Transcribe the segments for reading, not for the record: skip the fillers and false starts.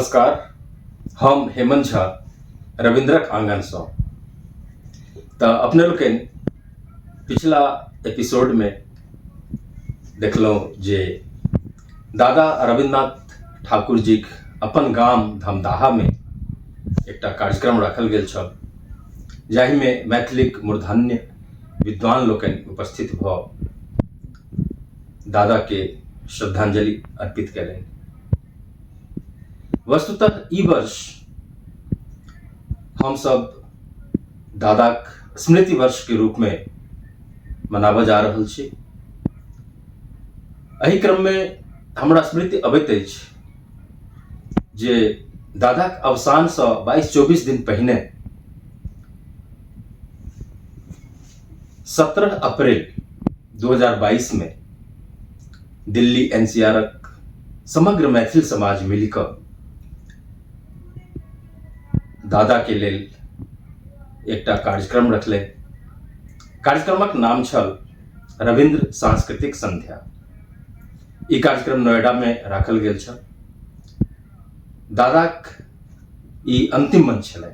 नमस्कार, हम हेमंत झा रविंद्रक आंगन से। तो अपने लोग पिछला एपिसोड में देखलो जे दादा रविन्द्रनाथ ठाकुर जी अपन गाम धमदाहा में एक कार्यक्रम रखल गेल छल, जाहि में मैथिलिक मूर्धन्य विद्वान लोग उपस्थित भ दादा के श्रद्धांजलि अर्पित करें। वस्तुतः ई वर्ष हम सब दादाक स्मृति वर्ष के रूप में मनाबऽ जा रहल छी। एहि क्रम में हमरा स्मृति अबैत अछि जे दादाक अवसान से 22-24 दिन पहिने 17 अप्रैल 2022 में दिल्ली एनसीआरक समग्र मैथिल समाज मिलिकऽ दादा के लेल एक कार्यक्रम रखले। कार्यक्रमक नाम छल रविंद्र सांस्कृतिक संध्या। ई कार्यक्रम नोएडा में राखल गेल छल। दादाक ई अंतिम मंच छलै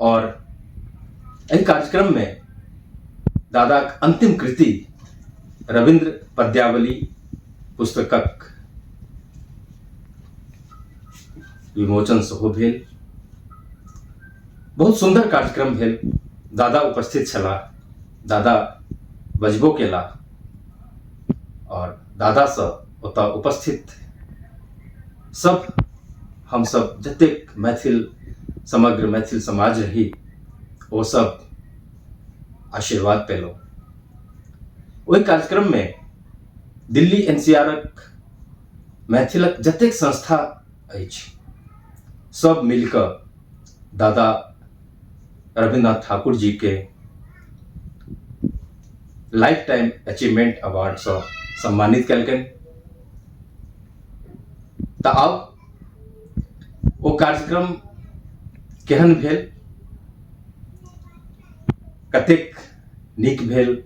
और एहि कार्यक्रम में दादाक अंतिम कृति रविंद्र पद्यावली पुस्तकक विमोचन सेहो भेल। बहुत सुंदर कार्यक्रम भेल। दादा उपस्थित छला, दादा बजबो केला और दादा से ओतऽ उपस्थित सब हम सब जतेक मैथिल समग्र मैथिल समाज रही वो सब आशीर्वाद पेलो। ओहि कार्यक्रम में दिल्ली एनसीआरक मैथिलक जतेक संस्था अछि सब मिलकर दादा रविन्द्रनाथ ठाकुर जी के लाइफ टाइम अचीवमेंट अवार्ड से सम्मानित कलकन। तो अब वो कार्यक्रम केहन भेल, कतेक नीक भेल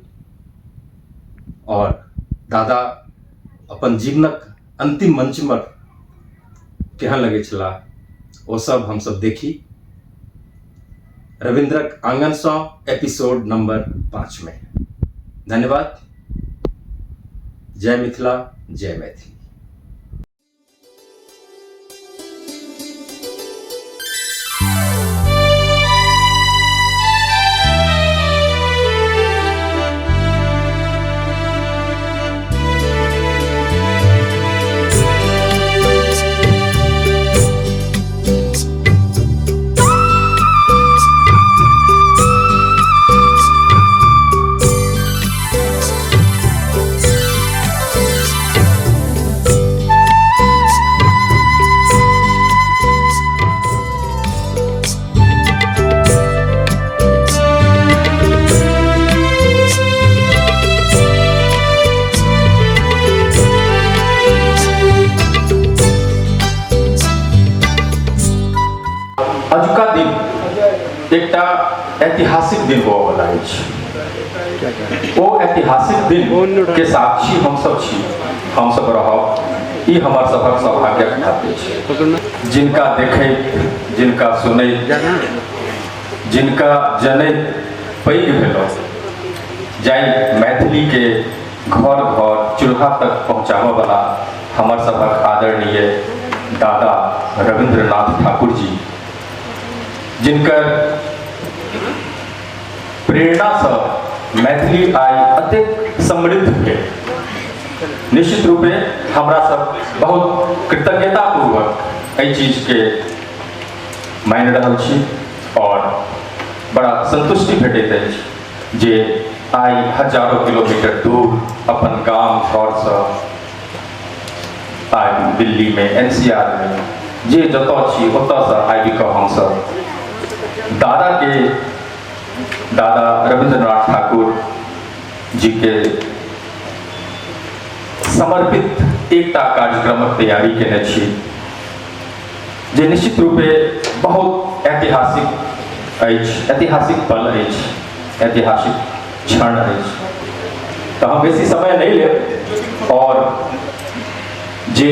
और दादा अपन जीवनक अंतिम मंच में केहन लगे छला, वो सब हम सब देखी रविंद्रक आंगन से एपिसोड नंबर 5 में। धन्यवाद। जय मिथिला, जय मैथिली। अजुका दिन एकटा ऐतिहासिक दिन होबऽ वाला अछि। ओ ऐतिहासिक दिन के साक्षी हम सब छी, हम सब रहब। ई हमर सबक सौभाग्यक बात अछि। जिनका देखैत, जिनका सुनैत, जिनका जनैत पैघ भेलहुँ, जाहि मैथिली के घर घर चूल्हा तक पहुँचाबऽ वाला हमर सबक आदरणीय दादा रविन्द्रनाथ ठाकुर जी, जिनकर प्रेरणा से मैथिली आई अत्यंत समृद्ध है। निश्चित रूपे हमरा सब बहुत कृतज्ञता पूर्वक एहि चीज के मान रहल छी और बड़ा संतुष्टि भेटैत अछि जे आई हजारों किलोमीटर दूर अपन गाम घर से आई दिल्ली में एनसीआर में जे जतऽ छी ओतऽ से आबि कऽ हम सब दादा रविन्द्रनाथ ठाकुर जी के समर्पित एक कार्यक्रमक तैयारी केने छी, जे निश्चित रूपे बहुत ऐतिहासिक अछि, ऐतिहासिक पल अछि, ऐतिहासिक क्षण अछि। तो हम बेसी समय नहीं लेब और जे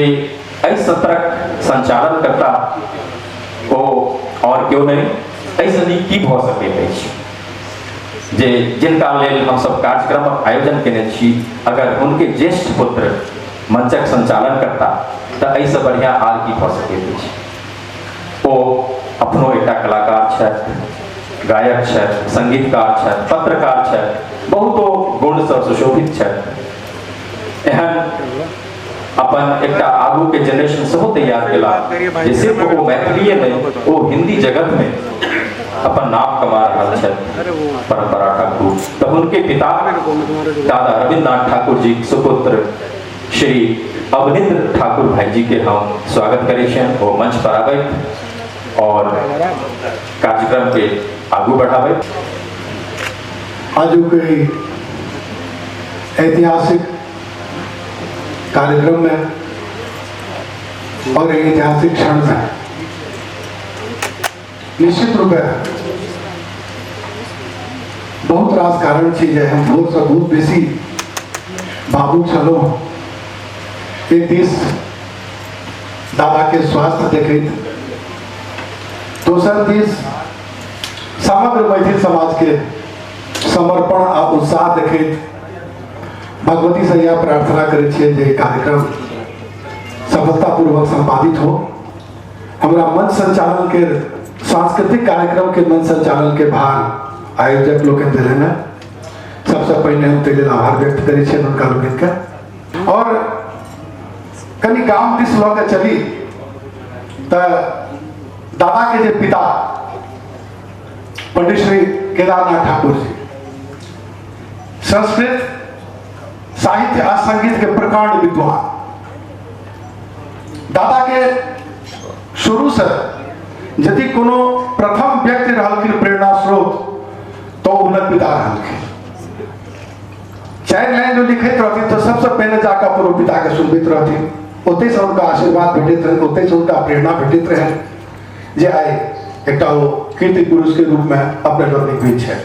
एहि सत्रक संचालन करता ओ और क्यों नहीं ऐसे नीक की भऽ सकैत अछि जे जिनका लेल हम सब कार्यक्रमक आयोजन केने छी, अगर हुनके ज्येष्ठ पुत्र मंचक संचालन करता तऽ एहिसँ बढ़िया आर की भऽ सकैत अछि। ओ अपनो एकटा कलाकार छथि, गायक छथि, संगीतकार छथि, पत्रकार छथि, बहुतो गुणसँ सुशोभित छथि। एहन अपन एकटा आगू के जनरेशन सेहो तैयार केला जे सिर्फ ओ मैथिलीए नहीं ओ हिंदी जगत में अपन नाम कमा रहल छथि। परंपरा ठाकुर तऽ हुनके पिता दादा रविन्द्रनाथ ठाकुर जी सुपुत्र श्री अवनिंद्र ठाकुर भाई जी के हम स्वागत करै छियनि। ओ मंच पर आबैत और कार्यक्रम के आगू बढ़ाबैत। आज के ऐतिहासिक कार्यक्रम में और ऐतिहासिक क्षण में निश्चित रूप बहुत रास कारण छी जे हम भोर से बहुत बेसी भावुक छलहुँ। एक दिस दादा के स्वास्थ्य देखैत, दोसर दिस समग्र मैथिल समाज के समर्पण आ उत्साह देखैत भगवती से यह प्रार्थना करै छियै जे कार्यक्रम सफलतापूर्वक संपादित हो। हमरा मंच संचालन के सांस्कृतिक कार्यक्रम के मंच संचालन के भार आयोजक लोग दिले में सबसे पहले हम तेल आभार व्यक्त करै छियै उनका लोगन के। और कनी गांव दिस लऽ के चली तऽ दादा के जे पिता पंडित श्री केदारनाथ ठाकुर जी संस्कृत साहित्य आ संगीत के प्रकांड विद्वान, दादा के शुरू से यदि कोनो प्रथम व्यक्ति रहलखिन प्रेरणा स्रोत तो उनक पिता रहलखिन। 4 लाइन जो लिखित रहथिन तो सबसे पहले जाकर अपन पिता के सुनबैत रहथिन, ओते से उनका आशीर्वाद भेटैत रहन, ओते से उनका प्रेरणा भेटैत रहन जे आइ एकटा ओ कीर्ति पुरुष के रूप में अपने लोग हुई है।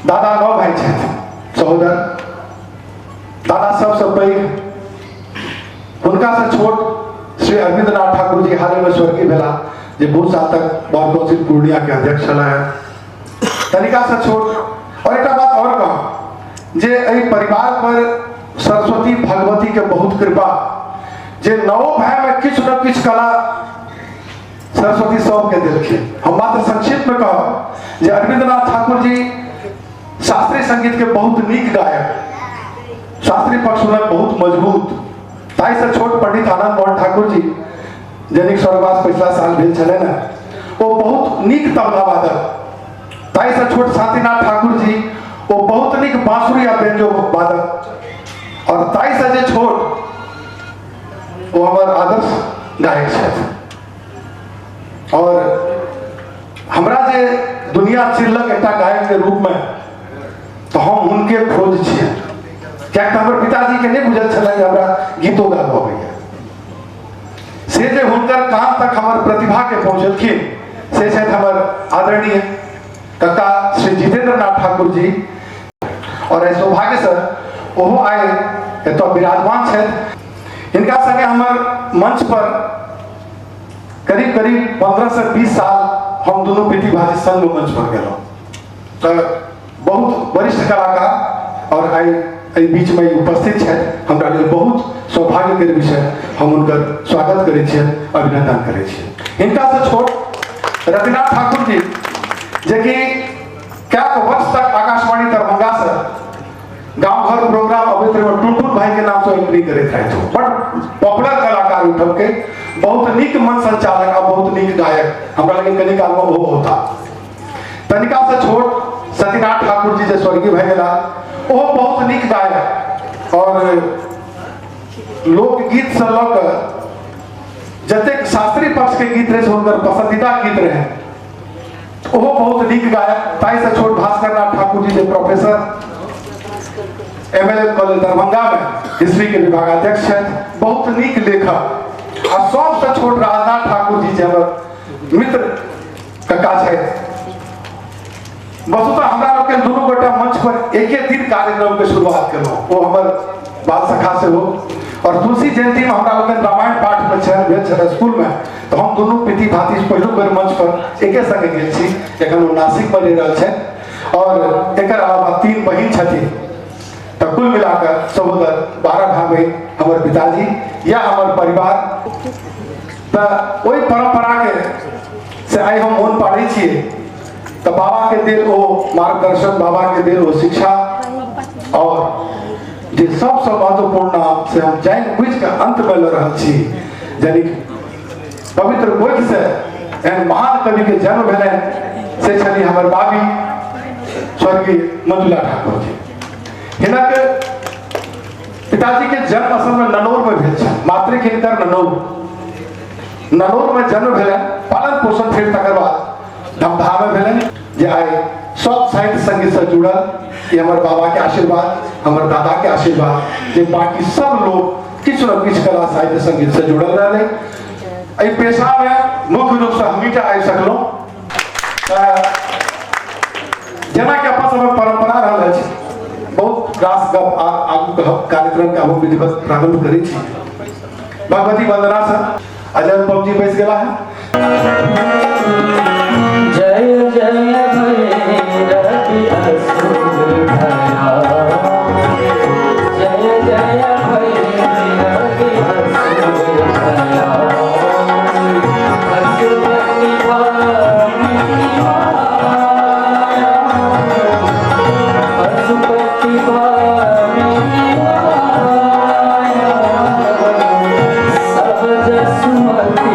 दादा 9 भाई छथि सहोदर। दादा सबसे पैघ, हुनका से छोट श्री अरविंदनाथ ठाकुर जी हाल में स्वर्गीय भेला जे बहुत साल तक बार काउंसिल पूर्णिया के अध्यक्ष छलाह। तनिका से छोट। और एक बात और कहूँ जे एहि परिवार पर सरस्वती भगवती के बहुत कृपा जे 9 भाई में किछु न किछु कला सरस्वती सबके देलखिन। हम मात्र संक्षिप्त में कहब जे अरविंदनाथ ठाकुर जी शास्त्रीय संगीत के बहुत नीक गायक, शास्त्रीय पक्ष में बहुत मजबूत। ताई से छोट पंडित आनंद मोहन ठाकुर जी जनिक स्वर्गवास पिछला साल भेल छले ना, वो बहुत नीक तबला वादक। ताई से छोट शांतिनाथ ठाकुर जी वो बहुत नीक बांसुरी आ बेंजो वादक। और ताई से जे छोट वो हमार आदर्श गायक छथि। और हमरा जे दुनिया चिरलक एकटा गायक के रूप में तो हम उनके खोज छियै। क्या हमर पिताजी के नहीं बुझल छलै हमरा गीतो गाबऽ अबैया, से जे हुनकर कान तक हमर प्रतिभा के पहुंचलखिन से छथि हमर आदरणीय कक्का श्री जितेंद्रनाथ ठाकुर जी। और एहि सौभाग्य से ओहो आए एतऽ विराजमान छथि। हिनका संगे हमर मंच पर करीब करीब 15 से 20 साल हम दोनों प्रतिभागी संग मंच पर गेलहुँ। तो बहुत वरिष्ठ कलाकार और आई बीच में उपस्थित है, हमरा लिए बहुत सौभाग्य के विषय। हम उनकर स्वागत करै छियै, अभिनंदन करै छियै। हिनका से छोट रविनाथ ठाकुर जी जे कि क्या वर्ष तक आकाशवाणी दरभंगा से गांव घर प्रोग्राम अबैत रहे, टुनटुन भाई के नाम से एंट्री करैत रहे, बट पॉपुलर कलाकार उठब के बहुत नीक मंच संचालक आ बहुत नीक गायक हमरा लगे कनी काल में वो होता। तनिका से छोट सतीनाथ ठाकुर जी जे स्वर्गीय भए गेला, वो बहुत नीक गायक और लोकगीत से लऽ कऽ जतेक शास्त्रीय पक्ष के गीत रहे हुनकर पसंदीदा गीत रहे, वो बहुत नीक गायक। ताई से छोट भास्कर नाथ ठाकुर जी जे प्रोफेसर MLM कॉलेज दरभंगा में हिस्ट्री के विभागाध्यक्ष छथि, बहुत नीक लेखक। आ सबसे छोट राजनाथ ठाकुर जी जे हमर मित्र कक्का छथि। वस्तुतः हमरा लोग के दोनों गोटा मंच पर एके दिन कार्यक्रम के शुरुआत केलहुँ, वो हमर बाल सखा से हो और तुलसी जयंती में हमरा लोग रामायण पाठ में छल भेल छल स्कूल में, तो हम दोनों पिति भाती पहिलो बेर मंच पर एके संगे गेल छी। एखन वो नासिक में रहि रहल छै और एकर अलावा 3 बहिन छथिन, तो कुल मिलाकर सहोदर 12 भाई बहन हमर पिताजी या हमर परिवार। तो ओई परंपरा के से आइ हम मोन पाड़े छिए, तो बाबा के देल ओ मार्गदर्शन, बाबा के देल ओ शिक्षा, और जे सबसे महत्वपूर्ण नाम से हम जान बुझ के अंत में लड़ रहा छी, यानी पवित्र गोख से एहन महान कवि के जन्म भेलै से छली हमर बाबी स्वर्गीय मंजुला ठाकुर जी। हिनक पिताजी के जन्म असल में ननौर में भेल छै, मातृक हिनकर ननौर में जन्म भेलै, पालन पोषण फेर तकर बाद धमधा में भेलै, जे आइ सब साहित्य संगीत से जुड़ल। ये हमर बाबा के आशीर्वाद, हमर दादा के आशीर्वाद, जे बाकी सब लोग किछु न किछु कला साहित्य संगीत से जुड़ल रहलै। एहि पेशा में मुख्य रूप से हमीटा आबि सकलहुँ, जेना कि अपन सब परंपरा रहल अछि। बहुत रास गप आगू कार्यक्रम के हम विधिवत प्रारंभ करै छी। भगवती वंदना से अजय बाबू जी बैस गेला है। जय जय भैरवी असुर भया, जय जय भैरवी असुर भया, पशुपति भामिनी माया, पशुपति भामिनी माया, सब जसुमती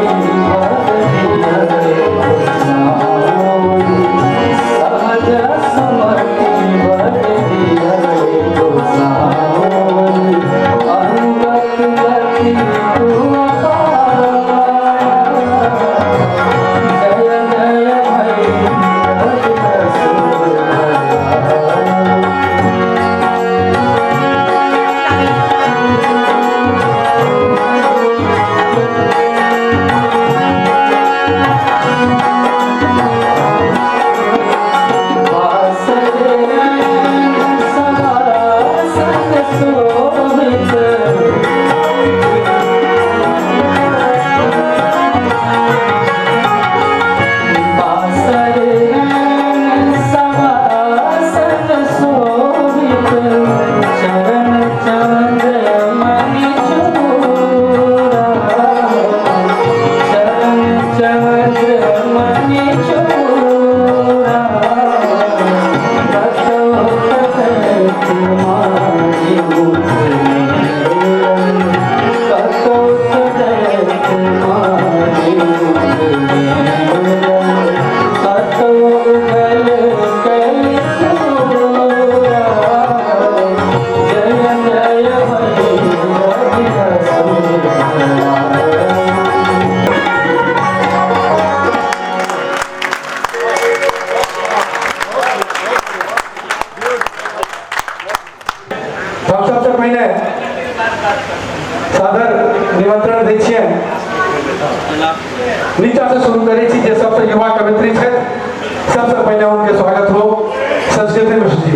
नीचा से शुरू करै छी, जे सबसे युवा कवित्री छै। सबसे पहले उनके स्वागत हो संस्कृति मिश्र जी।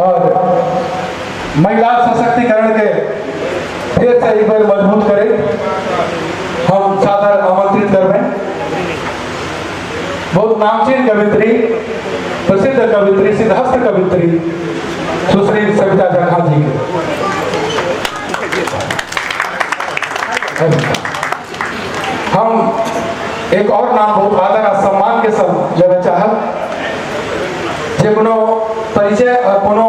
और महिला सशक्तिकरण के फिर से एक बार मजबूत करें, हम सादर आमंत्रित करबें बहुत नामचीन कवित्री, प्रसिद्ध कवित्री, सिद्धहस्त कवित्री सुश्री सविता जखा जी के। हम एक और नाम बहुत आदर और सम्मान के संग लेना चाहब, जे कोनो परिचय और कोनो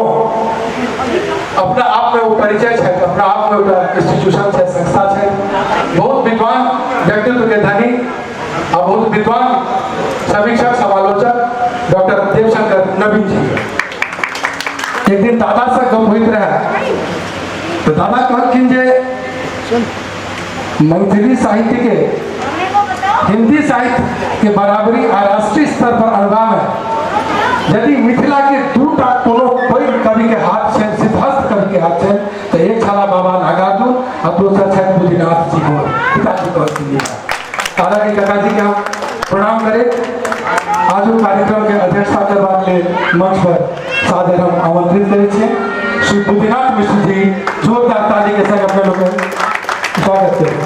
अपना आप में वो परिचय है, अपना आप में वो इंस्टीट्यूशन है, संस्था है। बहुत विद्वान व्यक्तित्व के धनी और बहुत विद्वान समीक्षक समालोचक डॉक्टर देवशंकर नवीन जी। एक दिन दादा से गप होइत रहे, तो दादा कहलखिन जे मैथिली साहित्य के हिंदी साहित्य के बराबरी आ राष्ट्रीय स्तर पर अनबा में यदि मिथिला के दूटा कोनो पैघ कवि के हाथ है, सिद्धहस्त कवि के हाथ है, तो एक छला बाबा नागार्जुन और दूसरा छठ बुद्धिनाथ जी को पिताजी कहती है। दादा के काका जी के हम प्रणाम करें। आज कार्यक्रम के अध्यक्षता करवा के मंच पर सादर हम आमंत्रित करें छे श्री बुद्धिनाथ मिश्र जी। जोरदार ताली के संग अपने लोग स्वागत करें।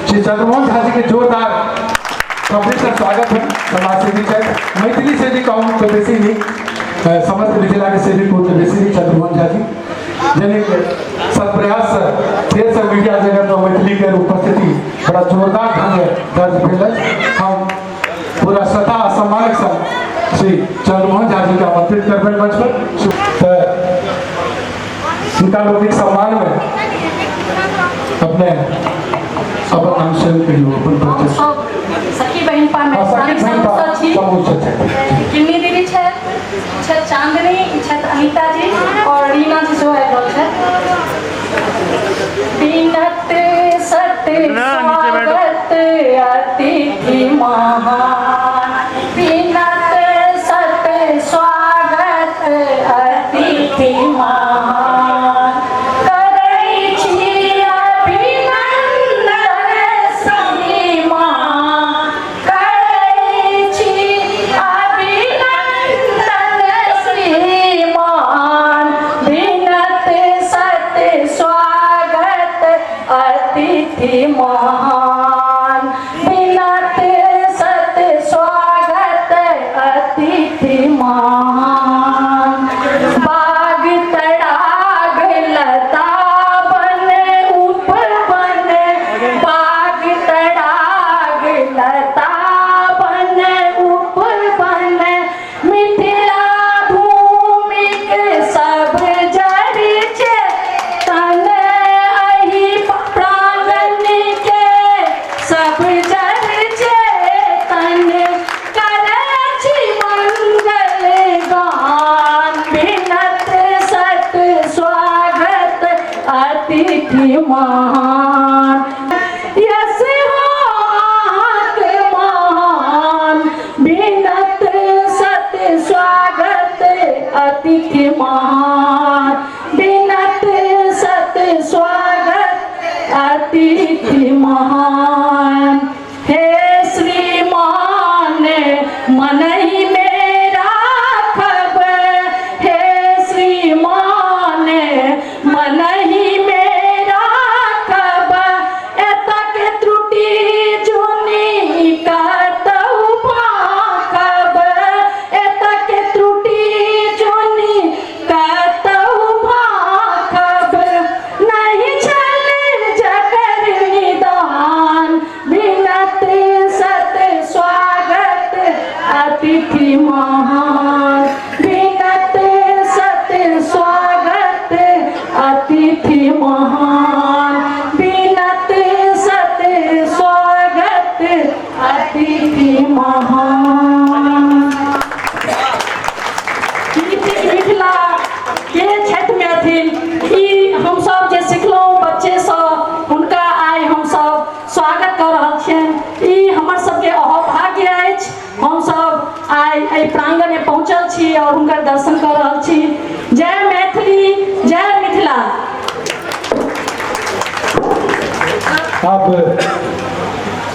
श्री चंद्रमोहन झा जी के जोरदार शब्द से स्वागत है। समाज सेवी छथि, मैथिली से भी कहूँ तो बेसी नीक, समस्त मिथिला के सेवी को तो बेसी नीक चंद्रमोहन झा जी जनिक सत्प्रयास से फेर से मीडिया जगत में मैथिली के उपस्थिति बड़ा जोरदार ढंग से दर्ज भेल अछि। हम पूरा श्रद्धा आ सम्मानक संग श्री चंद्रमोहन झा जी के आमंत्रित करबे मंच पर। उनका लोग एक सम्मान में अपने अपन नाम से अपन परिचय सखी बहन पान में स्थानिक संस्था छी किन्नी दीदी छै चांदनी छत अनीता जी और रीना जी जो है बोल छै बिनत सत स्वागत अतिथि महान बिनत सत स्वागत अतिथि महान करै छी अभिनंदन सीमा करै छी अभिनंदन श्रीमान बिनत सत स्वागत अतिथि महान बिनत सत स्वागत अतिथि महान बाग तड़ाग लता बन उपवन बाग तड़ाग लता बन उपवन मिथिला भूमिक सब जड़ छै तन अहि प्रांगण के सब जड़ छै तन करै छी मंगल गान बिनत सत स्वागत अतिथि महान यस हाक महान बिनत सत स्वागत अतिथि महान बिनत सत स्वागत अतिथि महान हे श्रीमान मनहि में राखब हे श्रीमान मनहि में राखब एतक त्रुटि जुनि कतहु भाखब एतक त्रुटि जुनि कतहु भाखब नहीं छल जकर निदान बिनत सत स्वागत अतिथि महान बिनत सत स्वागत अतिथि महान बिनत सत स्वागत अतिथि महान। मिथिला के क्षेत्र में अथिन ई हम सब जे सिखलहुँ बच्चे से हुनका आइ हम सब स्वागत कर रहल छियनि। ई हमर सबके अहोभाग्य अछि। हम सब आइ एहि प्रांगण में पहुँचल छी और हुनकर दर्शन कर रहल छी। जय मैथिली जय मिथिला। आप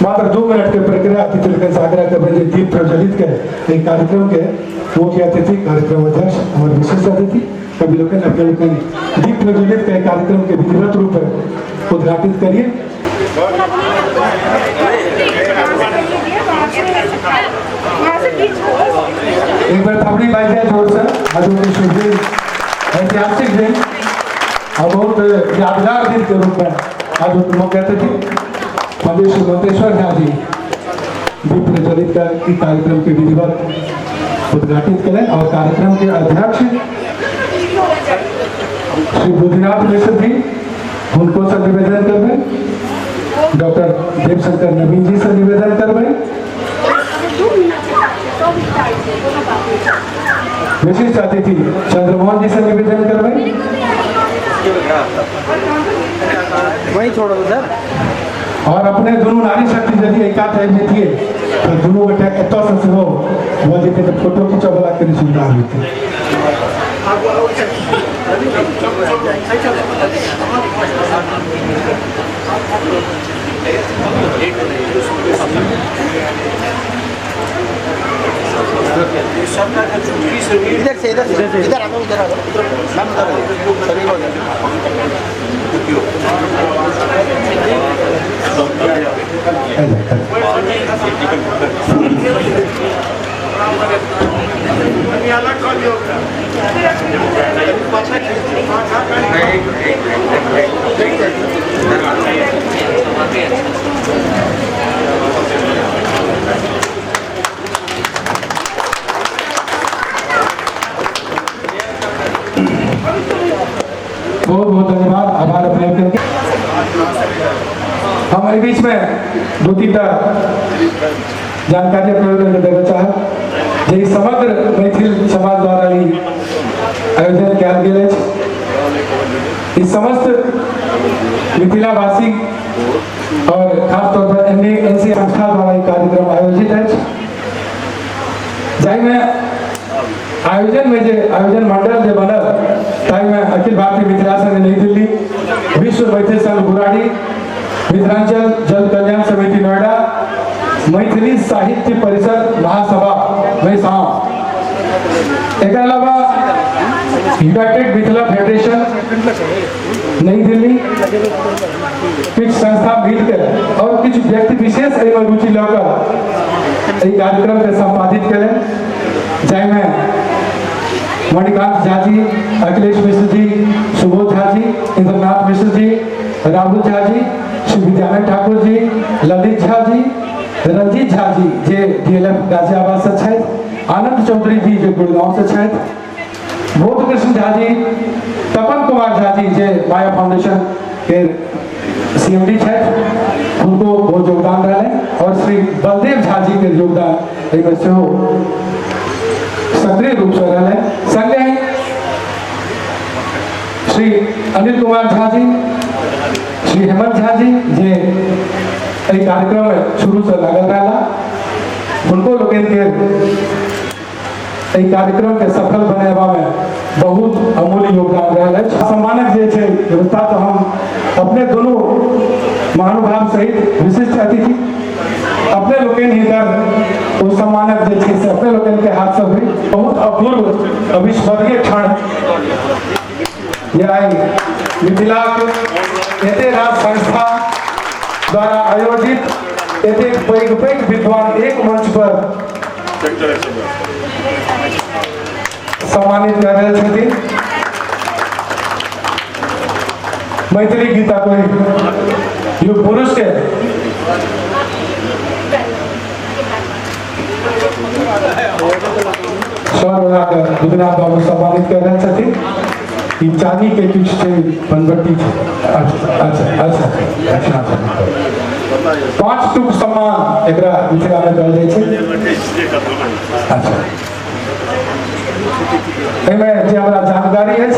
मात्र 2 मिनट के प्रक्रिया अतिथि से आग्रह कर रहे दीप प्रज्वलित कर एक कार्यक्रम के मुख्य अतिथि कार्यक्रम अध्यक्ष हमारे विशेष अतिथि कभी लोग अपने लोग दीप प्रज्वलित कर कार्यक्रम के विधिवत रूप में उद्घाटित करिए। एक बार थपड़ी बाइक जोर से आज के शुभ दिन ऐतिहासिक दिन और बहुत यादगार दिन के रूप में आज मुख्य अतिथि पंडित श्री मंतेश्वर झा जी दीप प्रज्वलित कर कार्यक्रम के विधिवत उद्घाटित करें और कार्यक्रम के अध्यक्ष श्री बुद्धिनाथ मिश्र जी उनको से निवेदन करबे। डॉक्टर देवशंकर नवीन जी से निवेदन करबे। विशिष्ट अतिथि चंद्रमोहन जी से निवेदन करबे। वहीं छोड़ दो सर। और अपने दोनों नारी शक्ति यदि एक टाइम में थे तो दोनों बेटा एत से हो वो जी तो फोटो खींचवाला के सुविधा होती। से इधर आ जाओ मैम उधर सभी को बहुत बहुत धन्यवाद आभार अपने करके हमारे बीच में दो तीन जानकारी अपने लोगों को देना चाहे जे समग्र मैथिल समाज द्वारा ही आयोजन किया गया है इस समस्त मिथिलावासी और खासतौर पर एनसी संस्था द्वारा ये कार्यक्रम आयोजित है जाहि में आयोजन में जो आयोजन मंडल जो बनल ताई में अखिल भारतीय मिथिला संघ नई दिल्ली विश्व मैथिल संघ बुराड़ी मिथिलांचल जल कल्याण समिति नोएडा मैथिली साहित्य परिषद महासभा मैसाम एक अलावा यूनाइटेड मिथिला फेडरेशन नई दिल्ली कुछ संस्था मिलकर और कुछ व्यक्ति विशेष एवं रुचि लेकर ये कार्यक्रम के संपादित करें जाहि में मणिकांत झा जी अखिलेश मिश्र जी सुबोध झा जी इंद्रनाथ मिश्र जी राहुल झा जी श्री विद्यानंद ठाकुर जी ललित झा जी रंजीत झा जी जे डीएलएफ गाजियाबाद से छथि आनंद चौधरी जी जे गुड़गांव से छथि बोध कृष्ण झा जी तपन कुमार झा जी जे माया फाउंडेशन के सीएमडी छथि उनको बहुत योगदान रहे और श्री बलदेव झा जी के योगदान एहिमे सेहो सक्रिय रूप से रहे संगे श्री अनिल कुमार झा जी श्री हेमंत झा जी जे एहि कार्यक्रम में शुरू से लागल रहा उनको लोग के कार्यक्रम के सफल बनेबा में बहुत अमूल्य योगदान रहा है सम्मानक जे छे व्यवस्था तो हम अपने दोनों महानुभाव सहित विशिष्ट अतिथि अपने लोग हिंदर उस सम्मानक जे छे से अपने लोग के हाथ से हुई बहुत अपूर्व अविस्मरणीय क्षण यह मिथिला एते राज संस्था द्वारा आयोजित एते पैघ विद्वान एक मंच पर सम्मानित कर रहे थे मैथिली गीता कोई युग पुरुष के स्वर विद्यानाथ बाबू सम्मानित कर रहे थे चांदी के कुछ से बनबट्टी अच्छा 5 टुक सम्मान एकरा मिथिला में कहल जाइ छै अच्छा एमे जे हमरा जानकारी है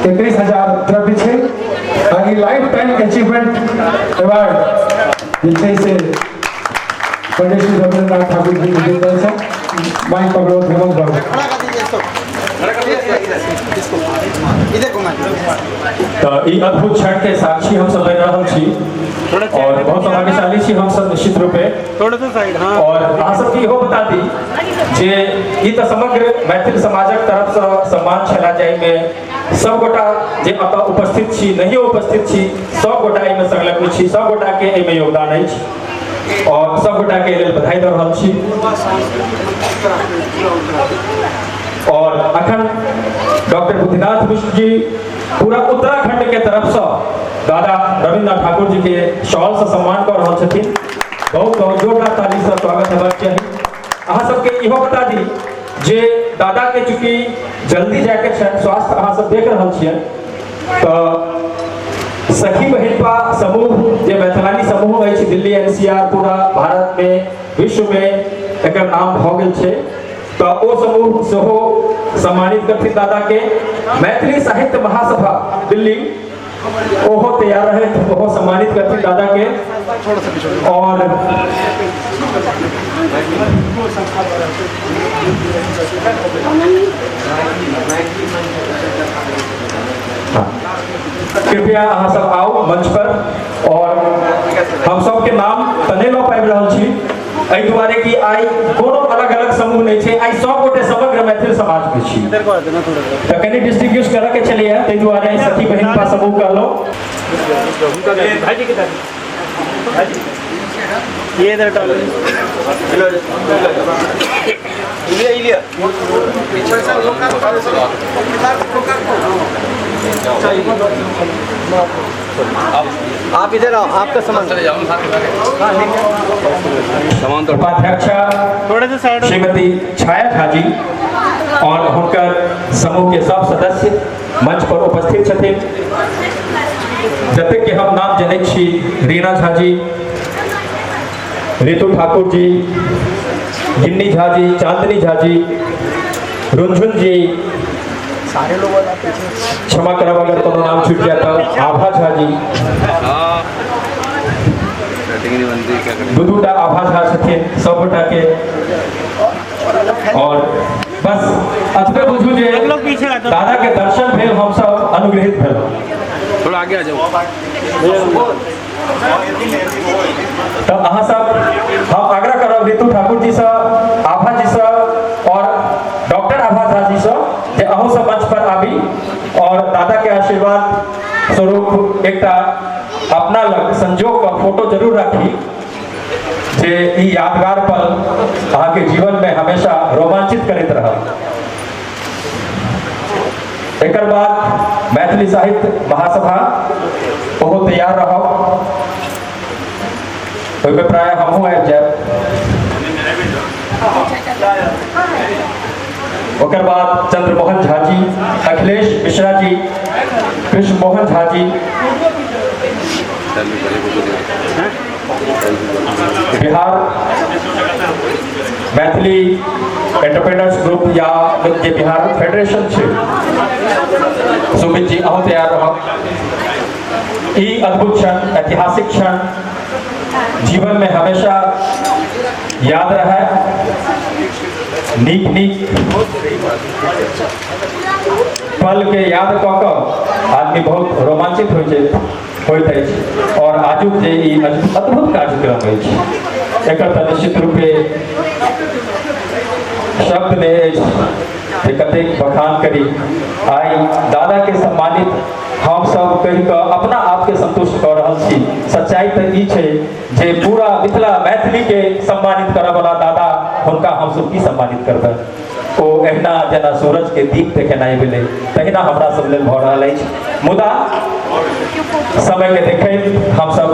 21,000 द्रव्य छै और लाइफ टाइम अचीवमेंट अवार्ड जे छै से पंडित श्री रविंद्रनाथ ठाकुर जी के देल छै माइक पकड़ो हेमंत बाबू तो ई अद्भुत क्षण के साक्षी हम सब बन रहल छी और बहुत सौभाग्यशाली छी हम सब निश्चित रूपे थोड़ा सा साइड हां और अहाँ सब की हो बता दी जे ई त समग्र मैथिल समाजक तरफ से सम्मान छला जाय में सब गोटा जे अत उपस्थित छी नहीं उपस्थित छी सब गोटा एहि में संलग्न छी सब गोटा के एहि में योगदान अछि और सब गोटा के लेल बधाई दे रहल छी और अखन डॉक्टर बुद्धिनाथ मिश्र जी पूरा उत्तराखंड के तरफ से दादा रविंद्रनाथ ठाकुर जी के शॉल से सम्मान कर रहा छथिन बहुत बहुत जोरदार ताली से स्वागत हेबाक चाहिए अहाँ सबके इहो बता दी जे दादा के चूंकि जल्दी जाके स्वास्थ्य अहाँ सब देख रहल छियै तो सखी बहिनपा समूह जे मैथिलानी समूह अछि दिल्ली एनसीआर पूरा भारत में विश्व में एकर नाम भ गेल छै तो ओ समूह सेहो सम्मानित करथिन दादा के मैथिली साहित्य महासभा दिल्ली ओहो तैयार रहे ओहो सम्मानित करथिन दादा के और कृपया अहाँ सब आओ मंच पर और हम सब के नाम तने न पाबि रहल छी एहि दुआरे कि आई कोनो अलग अलग समूह नहीं छै आई सब गोटे समग्र मैथिल समाज के छी तो कनी डिस्ट्रीब्यूट करा के चलिए ताहि दुआरे सखी बहिन पा समूह कर लो ये इधर डाल इलिया आप इधर आओ, आपका सामान उपाध्यक्षा थोड़े से साइड श्रीमती छाया झा जी और हुनकर समूह के सब सदस्य मंच पर उपस्थित छथिन। जतेक के हम नाम जनै छी, रीना झा जी, रितु ठाकुर जी, गिन्नी झा जी, चांदनी झा जी, रुंझुन जी, सारे लोग क्षमा करब अगर कोनो नाम छूट जाए तो आभा झा जी, दूटा आभा झा छथिन सब गोटा के। और बस अतबे बुझू जे दादा के दर्शन भेल, हम सब अनुग्रहित भेल। थोड़ा आगे आ जाओ। तो अहाँ सब हम आग्रह करब रितु ठाकुर जी से, आभा जी से और डॉक्टर आभा झा जी से जे अहूँ सब मंच पर आबी और दादा के आशीर्वाद स्वरूप एकटा अपना लग संजोग का फोटो जरूर राखी जे ई यादगार पल अहाँ के जीवन में हमेशा रोमांचित करते रहत। एकर बाद मैथिली साहित्य महासभा ओहो तैयार रहब, ओहिमे प्राय हमहूँ आबि जायब। ओकर बाद चंद्रमोहन झा जी, अखिलेश मिश्रा जी, कृष्ण मोहन झा जी, बिहार मैथिली एंटरप्रेन्योर्स ग्रुप या जे बिहार फेडरेशन छै, सुमित जी अहूँ तैयार रहब। ई अद्भुत क्षण, ऐतिहासिक क्षण जीवन में हमेशा याद रहे। नीक पल के याद कऽ कऽ आदमी बहुत रोमांचित होइत अछि और आजुक जे ई अद्भुत कार्यक्रम अछि एकर तऽ निश्चित रूपे शब्द नहि अछि जे कतेक बखान करी। आइ दादा के सम्मानित हम सब कहि कऽ अपना आप के संतुष्ट कऽ रहल छी। सच्चाई तऽ ई छै जे पूरा मिथिला मैथिली के सम्मानित करऽ वाला दादा, हुनका हम सब की सम्मानित करबै। ओ एहना जेना सूरज के दीप देखेनाइ भेलै तहिना हमरा सब लेल भऽ रहल अछि। मुदा समय के देखैत हम सब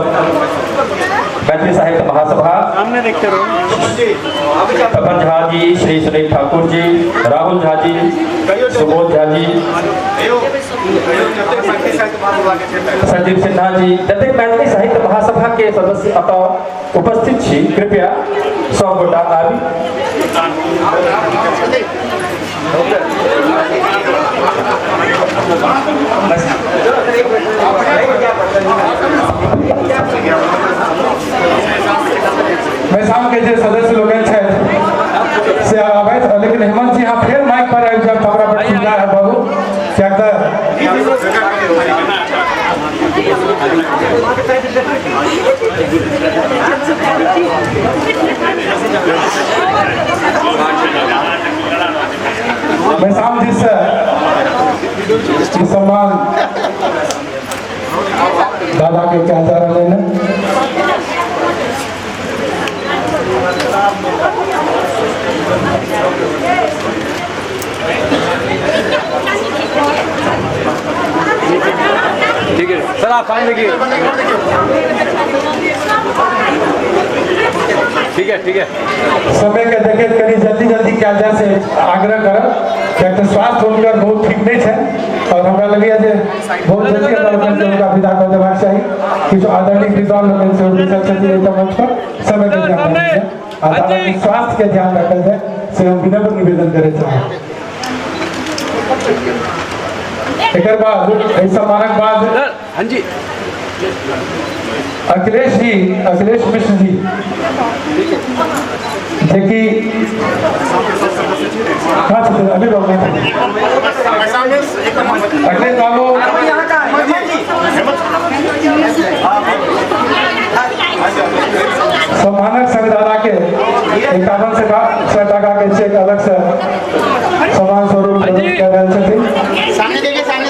मैथिली साहित्य महासभा सामने देखते रहो। तपन झा जी, श्री सुनील ठाकुर जी, राहुल झा जी, सुबोध झा जी, संजीव सिन्हा जी, जतेक मैथिली साहित्य महासभा के सदस्य अतः उपस्थित छी, कृपया सब गोटा आबी। मैसाम के जे सदस्य लोग छथि से आबैत, लेकिन हेमंत जी यहाँ फेर माइक पर आबि जायब तऽ हमरा बड़ सुविधा है बाबू, कियाक मैसाम जी से सम्मान दादा के क्या जा रहे हैं। ठीक है सर, आप साइन देखिए। ठीक है समय के देखे करी जल्दी क्या से आग्रह करब, कियाक तऽ स्वास्थ्य हुनकर बहुत ठीक नहीं है और हमरा लगैया जे बहुत जल्दी उनका विदा कर देबाक चाही। किछु आदरणीय विद्वान लोग से बैसल छथिन मंच पर, समय के ध्यान रखल आ दादा के स्वास्थ्य के ध्यान रखल जाए से हम विनम्र निवेदन करे चाहब। एकर बाद एहि सम्मानक बाद हाँ जी अखिलेश मिश्र जी जेकि अभी लोग अखिलेश बाबू सम्मानक संघ दादा के 51 सौ टका के चेक अलग से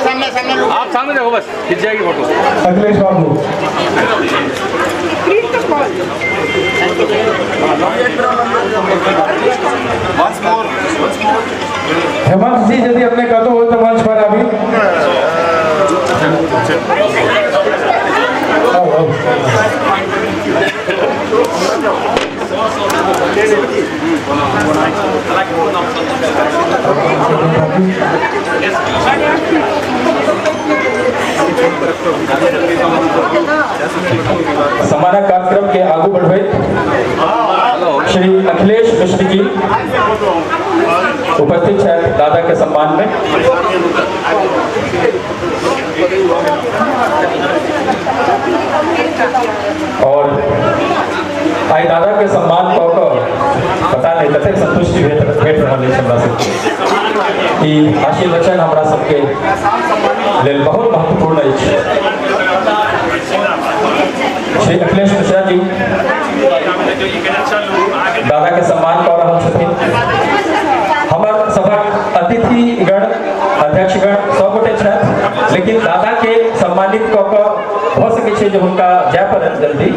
आप सामने देखो बस खिंच जाएगी फोटो। अखिलेश बाबू, हेमंत जी यदि अपने कहते हो तो मंच पर अभी समाना कार्यक्रम के आगू बढ़े श्री अखिलेश मिश्र जी उपस्थित है दादा के सम्मान में। और आई दादा के सम्मान पता नहीं कते संतुष्टि भेट रहा है हमरा सबके कि आशीर्वचन हमरा सबके लेल बहुत महत्वपूर्ण है। श्री अखिलेश मिश्रा जी दादा के सम्मान कर रहा छथिन। हमर सभक अतिथिगण अध्यक्षगण सब गोटे छथि, लेकिन दादा के सम्मानित कऽ हो सके छै जे हुनका जाय पड़त जल्दी,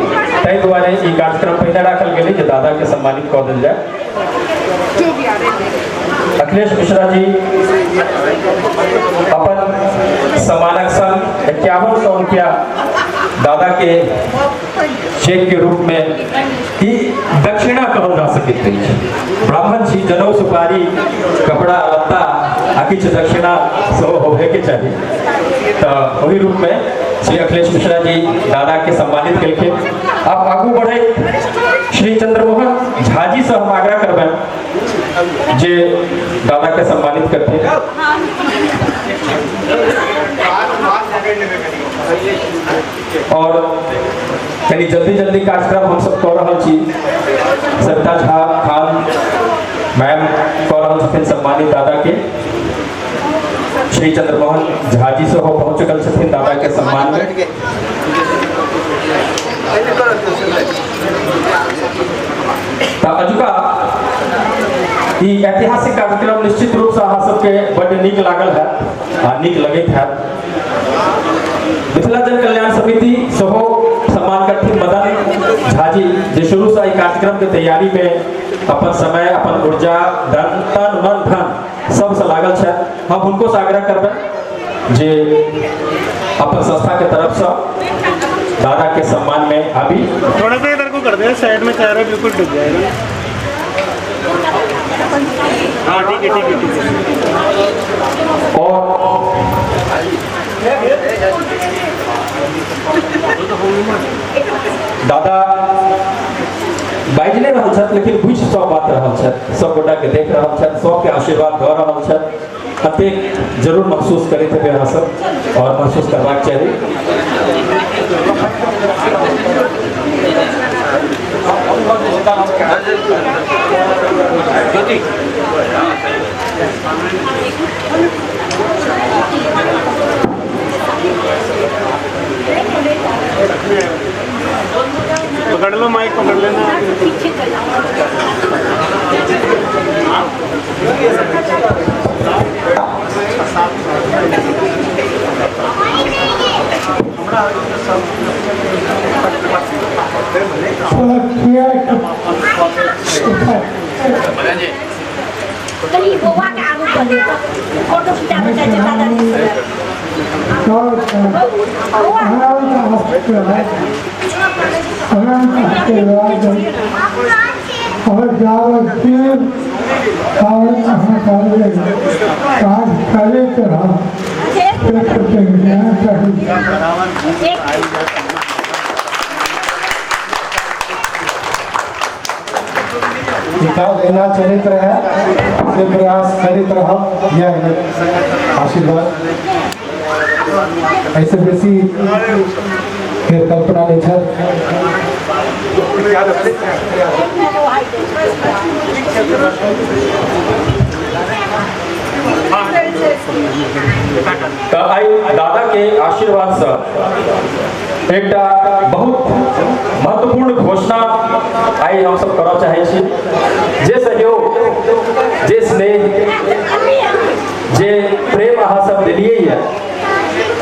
ताहि दुआरे ई कार्यक्रम पहिने राखल गेलै जे दादा के सम्मानित कऽ देल जाय। अखिलेश मिश्रा जी अपन सम्मानक संग 5100 रुपया दादा के चेक के रूप में ही दक्षिणा कहल जा सकैत अछि। ब्राह्मण छी, जनऊ सुपारी कपड़ा लत्ता आ किछु दक्षिणा सेहो होबे के चाही, तो वही रूप में श्री अखिलेश मिश्रा जी दादा के सम्मानित केलखिन। आप आगू बढ़े श्री चंद्रमोहन झा जी से हम आग्रह करबें जे दादा के सम्मानित करते। और कनी जल्दी जल्दी कार्यक्रम हम सब कर रहा छी। सरिता झा खान मैम कर रहा छथिन सम्मानित दादा के। श्री चंद्रमोहन झा जी से हो पहुंच चुकल छथिन दादा के सम्मान में। अजुका ई ऐतिहासिक कार्यक्रम निश्चित रूप से अहाँ सबके बड़ नीक लागल है, नीक लगैत है। मिथिला जन कल्याण समिति सेहो सम्मान करथिन मदन झा जी, जे शुरू से कार्यक्रम के तैयारी में अपन समय, अपन ऊर्जा, धन, तन, मन, धन सब से लागल है। हम उनको से आग्रह करबे जे अपन संस्था के तरफ से दादा के सम्मान में अभी थोड़ा सा इधर को कर दे, साइड में चारों बिल्कुल डूब जाएगा। हाँ ठीक है, ठीक है, ठीक है। और दादा बाइज नहीं रहा छथि, लेकिन बुझ सब बात रहा छथि, सब गोटा के देख रहा छथि, सबके आशीर्वाद दऽ रहा छथि। कतेक जरूर महसूस करैत हेबै अहाँ सब, और महसूस करबाक चाही। पकड़ लो माइक, पकड़ लेना। फोटो खिंचाना चाहिए दादा जी से। और जावत फिर और कहाँ करे काज करे तरह निकाल देना चरित्र है से प्रयास चरित्र हम यह है आशीर्वाद ऐसे बेसी फिर कल्पना नहीं था। तो आई दादा के आशीर्वाद से एक बहुत महत्वपूर्ण घोषणा आई हम सब करना चाहे छी। जे सहयोग, जे स्नेह, जे प्रेम अहाँ सब दिलिए है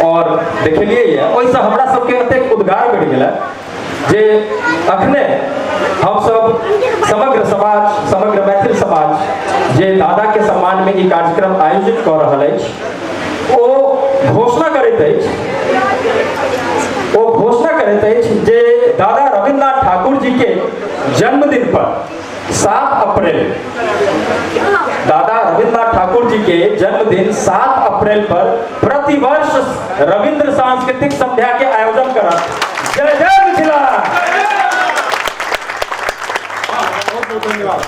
और देखलिए ये ओइसे हमरा सबके एतेक उद्गार बढ़ि गेल जे अखने हम सब समग्र समाज, समग्र मैथिल समाज जे दादा के सम्मान में ई कार्यक्रम आयोजित कर रहल अछि ओ घोषणा करैत अछि जे दादा रविन्द्रनाथ ठाकुर जी के जन्मदिन पर 7 अप्रैल, दादा रविन्द्रनाथ ठाकुर जी के जन्मदिन 7 अप्रैल पर प्रतिवर्ष रविंद्र सांस्कृतिक संध्या के आयोजन करत। जय जय मिथिला। धन्यवाद।